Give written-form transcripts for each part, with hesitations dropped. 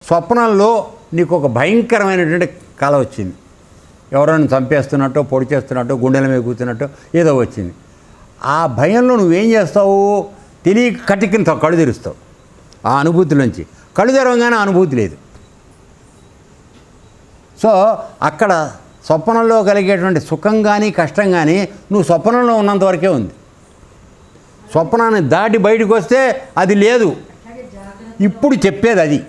స్వప్నంలో నీకు ఒక భయంకరమైనటువంటి కళ వచ్చింది. ఎవరైనా చంపేస్తున్నట్టు, పొడి చేస్తున్నట్టు, గుండెల మీద కూర్చున్నట్టు ఏదో వచ్చింది. ఆ భయంలో నువ్వేం చేస్తావు? తెలియక కటికిన కళ్ళు తెరుస్తావు. ఆ అనుభూతిలోంచి కళ్ళు తెరవగానే అనుభూతి లేదు. సో అక్కడ స్వప్నంలో కలిగేటువంటి సుఖం కానీ కష్టం కానీ నువ్వు స్వప్నంలో ఉన్నంత వరకే ఉంది. స్వప్నాన్ని దాటి బయటకు వస్తే అది లేదు. ఇప్పుడు చెప్పేది అది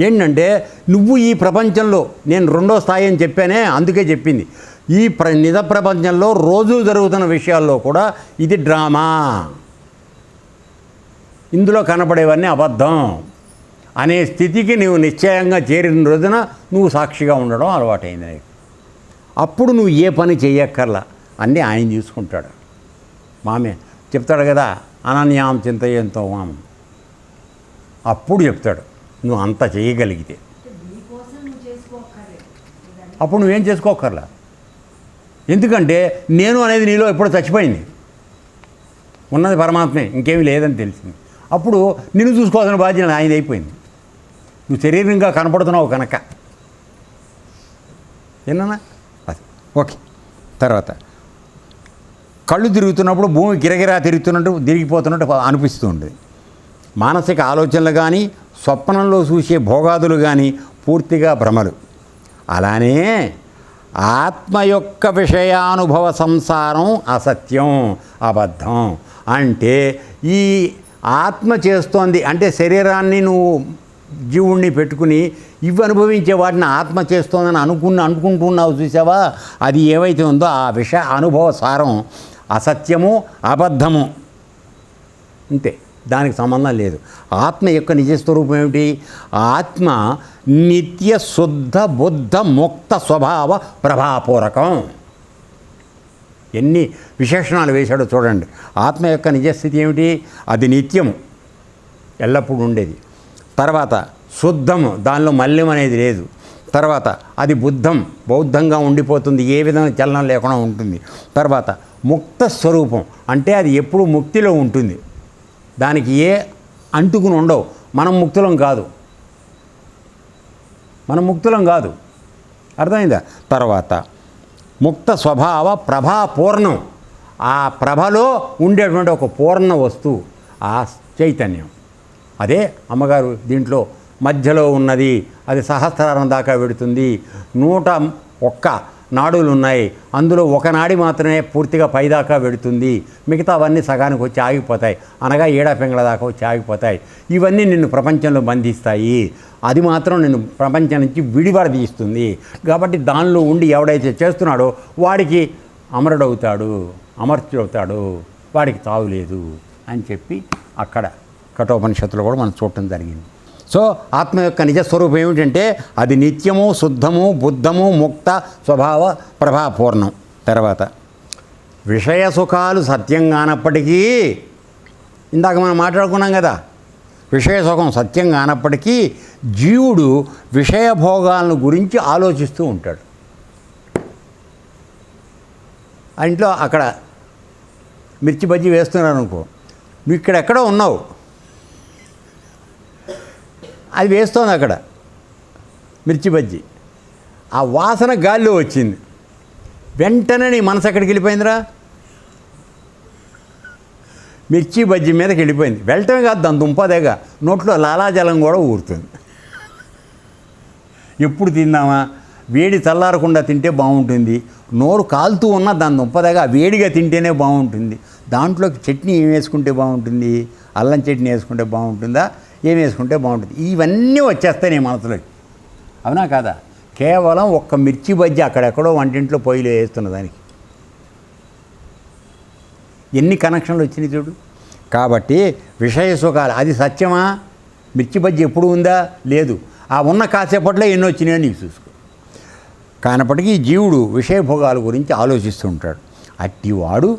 ఏంటంటే, నువ్వు ఈ ప్రపంచంలో, నేను రెండో స్థాయి అని చెప్పానే, అందుకే చెప్పింది, ఈ నిజ ప్రపంచంలో రోజు జరుగుతున్న విషయాల్లో కూడా ఇది డ్రామా, ఇందులో కనపడేవన్నీ అబద్ధం అనే స్థితికి నువ్వు నిశ్చయంగా చేరిన రోజున నువ్వు సాక్షిగా ఉండడం అలవాటైంది నీకు. అప్పుడు నువ్వు ఏ పని చేయక్కర్లా, అన్నీ ఆయన చూసుకుంటాడు. మామే చెప్తాడు కదా, అనన్యాం చింతయంతో మామ, అప్పుడు చెప్తాడు నువ్వు అంత చేయగలిగితే. అప్పుడు నువ్వేం చేసుకోకర్లా, ఎందుకంటే నేను అనేది నీలో ఎప్పుడో చచ్చిపోయింది, ఉన్నది పరమాత్మే, ఇంకేమీ లేదని తెలిసింది. అప్పుడు నిన్ను చూసుకోవాల్సిన బాధ్యత ఆయన అయిపోయింది. నువ్వు శరీరంగా కనపడుతున్నావు కనుక. ఏనా అది ఓకే. తర్వాత కళ్ళు తిరుగుతున్నప్పుడు భూమి గిరగిరా తిరుగుతున్నట్టు, తిరిగిపోతున్నట్టు అనిపిస్తూ ఉండేది. మానసిక ఆలోచనలు కానీ, స్వప్నంలో చూసే భోగాదులు కానీ పూర్తిగా భ్రమలు. అలానే ఆత్మ యొక్క విషయానుభవ సంసారం అసత్యం, అబద్ధం. అంటే ఈ ఆత్మ చేస్తోంది అంటే శరీరాన్ని నువ్వు జీవుణ్ణి పెట్టుకుని ఇవి అనుభవించే వాటిని ఆత్మ చేస్తోందని అనుకుంటున్నావు చూసావా, అది ఏవైతే ఉందో ఆ విషయ అనుభవ సారం అసత్యము, అబద్ధము. అంతే, దానికి సంబంధం లేదు. ఆత్మ యొక్క నిజస్వరూపం ఏమిటి? ఆత్మ నిత్య శుద్ధ బుద్ధ ముక్త స్వభావ ప్రభాపూరకం. ఎన్ని విశేషణాలు వేశాడో చూడండి. ఆత్మ యొక్క నిజస్థితి ఏమిటి? అది నిత్యము, ఎల్లప్పుడూ ఉండేది. తర్వాత శుద్ధము, దానిలో మల్యం అనేది లేదు. తర్వాత అది బౌద్ధంగా ఉండిపోతుంది, ఏ విధమైన చలనం లేకుండా ఉంటుంది. తర్వాత ముక్త స్వరూపం, అంటే అది ఎప్పుడు ముక్తిలో ఉంటుంది, దానికి ఏ అంటుకుని ఉండవు. మనం ముక్తులం కాదు, అర్థమైందా? తర్వాత ముక్త స్వభావ ప్రభాపూర్ణం, ఆ ప్రభలో ఉండేటువంటి ఒక పూర్ణ వస్తువు ఆ చైతన్యం. అదే అమ్మగారు దీంట్లో మధ్యలో ఉన్నది, అది సహస్రారం దాకా వెడుతుంది. 101 నాడులు ఉన్నాయి, అందులో ఒక నాడి మాత్రమే పూర్తిగా పైదాకా వెడుతుంది, మిగతా అవన్నీ సగానికి వచ్చి ఆగిపోతాయి, అనగా ఏడాపింగళ దాకా వచ్చి ఆగిపోతాయి. ఇవన్నీ నిన్ను ప్రపంచంలో బంధిస్తాయి, అది మాత్రం నిన్ను ప్రపంచం నుంచి విడివడదీస్తుంది. కాబట్టి దానిలో ఉండి ఎవడైతే చేస్తున్నాడో వాడికి అమరుడవుతాడు, అమర్త్యుడవుతాడు, వాడికి తావు లేదు అని చెప్పి అక్కడ కఠోపనిషత్తులో కూడా మనం చూడటం జరిగింది. సో ఆత్మ యొక్క నిజస్వరూపం ఏమిటంటే అది నిత్యము, శుద్ధము, బుద్ధము, ముక్త స్వభావ ప్రభాపూర్ణం. తర్వాత విషయ సుఖాలు సత్యం కానప్పటికీ, ఇందాక మనం మాట్లాడుకున్నాం కదా, విషయ సుఖం సత్యం కానప్పటికీ జీవుడు విషయభోగాలను గురించి ఆలోచిస్తూ ఉంటాడు. ఇంట్లో అక్కడ మిర్చి బజ్జీ వేస్తున్నారు అనుకో, నువ్వు ఇక్కడెక్కడో ఉన్నావు, అది వేస్తోంది అక్కడ మిర్చి బజ్జీ, ఆ వాసన గాల్లో వచ్చింది, వెంటనే నీ మనసు ఎక్కడికి వెళ్ళిపోయిందిరా? మిర్చి బజ్జీ మీదకి వెళ్ళిపోయింది. వెళ్ళటమే కాదు, దాని దుంపదేగా నోట్లో లాలాజలం కూడా ఊరుతుంది. ఎప్పుడు తిందామా? వేడి చల్లారకుండా తింటే బాగుంటుంది, నోరు కాలుతూ ఉన్నా దాని దుంపదేగా వేడిగా తింటేనే బాగుంటుంది. దాంట్లోకి చట్నీ ఏం వేసుకుంటే బాగుంటుంది? అల్లం చట్నీ వేసుకుంటే బాగుంటుందా? ఏం వేసుకుంటే బాగుంటుంది? ఇవన్నీ వచ్చేస్తాయి నీ మనసులోకి, అవునా కాదా? కేవలం ఒక్క మిర్చి బజ్జీ అక్కడెక్కడో వంటింట్లో పొయ్యిలో వేస్తున్న దానికి ఎన్ని కనెక్షన్లు వచ్చినాయి చూడు. కాబట్టి విషయ సుఖాలు అది సత్యమా? మిర్చి బజ్జీ ఎప్పుడు ఉందా? లేదు. ఆ ఉన్న కాసేపట్లో ఎన్ని వచ్చినాయో నీకు చూసుకో. కానప్పటికీ జీవుడు విషయభోగాల గురించి ఆలోచిస్తూ ఉంటాడు. అట్టివాడు,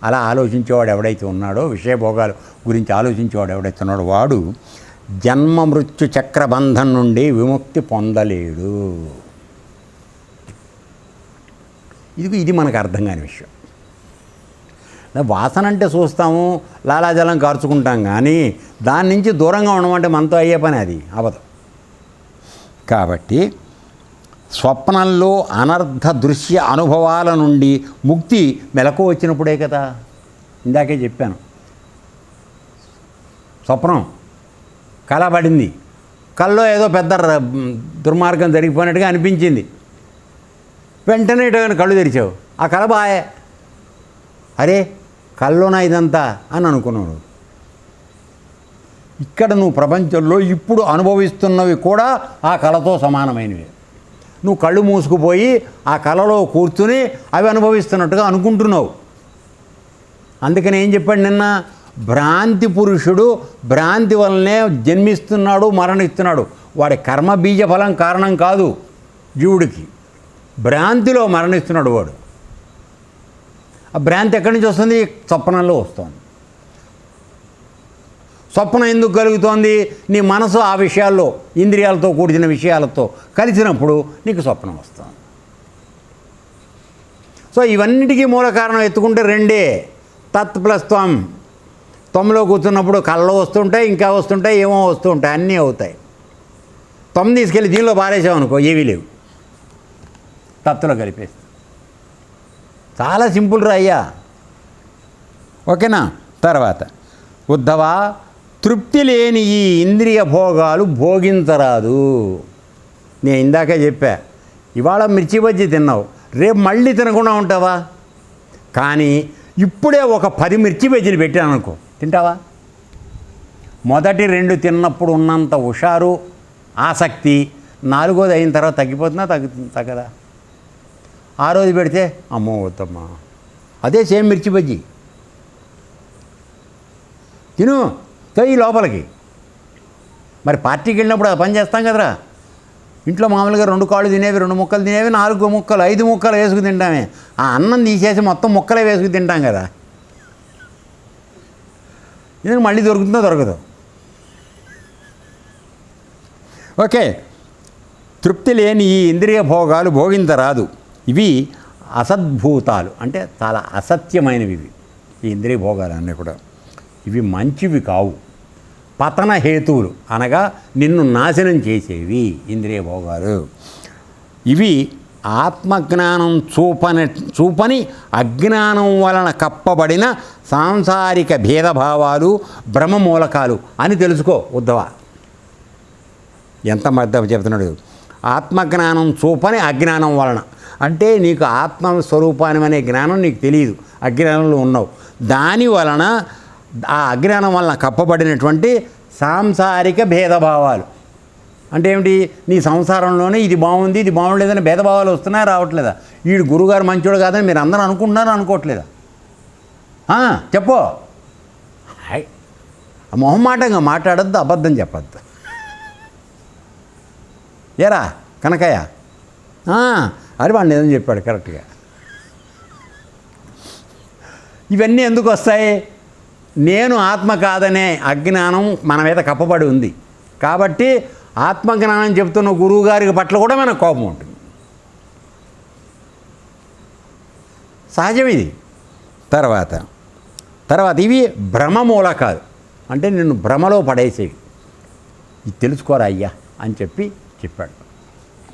అలా ఆలోచించేవాడు ఎవడైతే ఉన్నాడో, విషయభోగాల గురించి ఆలోచించేవాడు ఎవడైతే ఉన్నాడో, వాడు జన్మ మృత్యు చక్రబంధం నుండి విముక్తి పొందలేడు. ఇది మనకు అర్థం కాని విషయం. వాసన అంటే చూస్తాము, లాలాజలం కార్చుకుంటాం, కానీ దాని నుంచి దూరంగా ఉండమంటే మనతో అయ్యే పని అది అబద్ధం. కాబట్టి స్వప్నంలో అనర్థ దృశ్య అనుభవాల నుండి ముక్తి మెలకు వచ్చినప్పుడే కదా. ఇందాకే చెప్పాను, స్వప్నం కలబడింది, కల్లో ఏదో పెద్ద దుర్మార్గం జరిగిపోయినట్టుగా అనిపించింది, వెంటనే ఇటు కళ్ళు తెరిచావు, ఆ కల బాయే, అరే కల్లోనా ఇదంతా అని అనుకున్నావు. ఇక్కడ నువ్వు ప్రపంచంలో ఇప్పుడు అనుభవిస్తున్నవి కూడా ఆ కళతో సమానమైనవి. నువ్వు కళ్ళు మూసుకుపోయి ఆ కళలో కూర్చుని అవి అనుభవిస్తున్నట్టుగా అనుకుంటున్నావు. అందుకని ఏం చెప్పాడు నిన్న, భ్రాంతి పురుషుడు భ్రాంతి వల్లనే జన్మిస్తున్నాడు, మరణిస్తున్నాడు. వాడి కర్మ బీజ ఫలం కారణం కాదు జీవుడికి, భ్రాంతిలో మరణిస్తున్నాడు వాడు. ఆ భ్రాంతి ఎక్కడి నుంచి వస్తుంది? స్వప్నంలో వస్తుంది. స్వప్నం ఎందుకు కలుగుతోంది? నీ మనసు ఆ విషయాల్లో ఇంద్రియాలతో కూడిన విషయాలతో కలిసినప్పుడు నీకు స్వప్నం వస్తుంది. సో ఇవన్నిటికీ మూల కారణం ఎత్తుకుంటే రెండే, తత్ ప్లస్ త్వం. త్వంలో కూర్చున్నప్పుడు కళ్ళు వస్తుంటాయి, ఇంకా వస్తుంటాయి, ఏమో వస్తూ ఉంటాయి, అన్నీ అవుతాయి. త్వం తీసుకెళ్ళి దీనిలో పారేసావు అనుకో, ఏవీ లేవు, తత్తులో కలిపేస్తా. చాలా సింపుల్ రా అయ్యా. ఓకేనా? తర్వాత ఉద్ధవ, తృప్తి లేని ఈ ఇంద్రియ భోగాలు భోగించరాదు. నేను ఇందాకే చెప్పా, ఇవాళ మిర్చి బజ్జీ తిన్నావు, రేపు మళ్ళీ తినకుండా ఉంటావా? కానీ ఇప్పుడే ఒక 10 మిర్చి బజ్జీలు పెట్టాను అనుకో, తింటావా? మొదటి 2 తిన్నప్పుడు ఉన్నంత హుషారు, ఆసక్తి 4వది అయిన తర్వాత తగ్గిపోతుందా? తగ్గదా? 6వది పెడితే అమ్మో వద్దమ్మా, అదే సేమ్ మిర్చి బజ్జీ తిను, తొయ్యి లోపలికి. మరి పార్టీకి వెళ్ళినప్పుడు ఆ పని చేస్తాం కదరా. ఇంట్లో మామూలుగా 2 కాళ్ళు తినేవి, 2 ముక్కలు తినేవి, 4 ముక్కలు 5 ముక్కలు వేసుకు తింటామే. ఆ అన్నం తీసేసి మొత్తం ముక్కలే వేసుకు తింటాం కదా. ఇది మళ్ళీ దొరుకుతుందో దొరకదు. ఓకే, తృప్తి లేని ఈ ఇంద్రియ భోగాలు భోగించరాదు. ఇవి అసద్భూతాలు, అంటే చాలా అసత్యమైనవి ఇవి. ఈ ఇంద్రియ భోగాలు అన్నీ కూడా ఇవి మంచివి కావు. పతన హేతువులు, అనగా నిన్ను నాశనం చేసేవి ఇంద్రియ భోగాలు. ఇవి ఆత్మజ్ఞానం చూపని అజ్ఞానం వలన కప్పబడిన సాంసారిక భేదభావాలు బ్రహ్మమూలకాలు అని తెలుసుకో ఉద్ధవ. ఎంత మధ్య చెప్తున్నాడు. ఆత్మజ్ఞానం చూపని అజ్ఞానం వలన అంటే నీకు ఆత్మస్వరూపానం అనే జ్ఞానం నీకు తెలియదు, అజ్ఞానంలో ఉన్నావు. దాని వలన, ఆ అజ్ఞానం వలన కప్పబడినటువంటి సాంసారిక భేదభావాలు అంటే ఏమిటి? నీ సంసారంలోనే ఇది బాగుంది, ఇది బాగుండలేదని భేదభావాలు వస్తున్నాయా, రావట్లేదా? వీడు గురువుగారు మంచోడు కాదని మీరు అందరూ అనుకుంటున్నారు, అనుకోవట్లేదా? చెప్పు. మొహమాటంగా మాట్లాడద్దు, అబద్ధం చెప్పద్దు. ఏరా కనకయ్య, అది వాడిని ఏదని చెప్పాడు కరెక్ట్గా. ఇవన్నీ ఎందుకు వస్తాయి? నేను ఆత్మ కాదనే అజ్ఞానం మన మీద కప్పబడి ఉంది కాబట్టి ఆత్మజ్ఞానం చెప్తున్న గురువుగారి పట్ల కూడా మనకు కోపం ఉంటుంది. సహజం ఇది. తర్వాత ఇవి భ్రమమూలకాలు, అంటే నిన్ను భ్రమలో పడేసేవి. ఇది తెలుసుకోరా అయ్యా అని చెప్పాడు.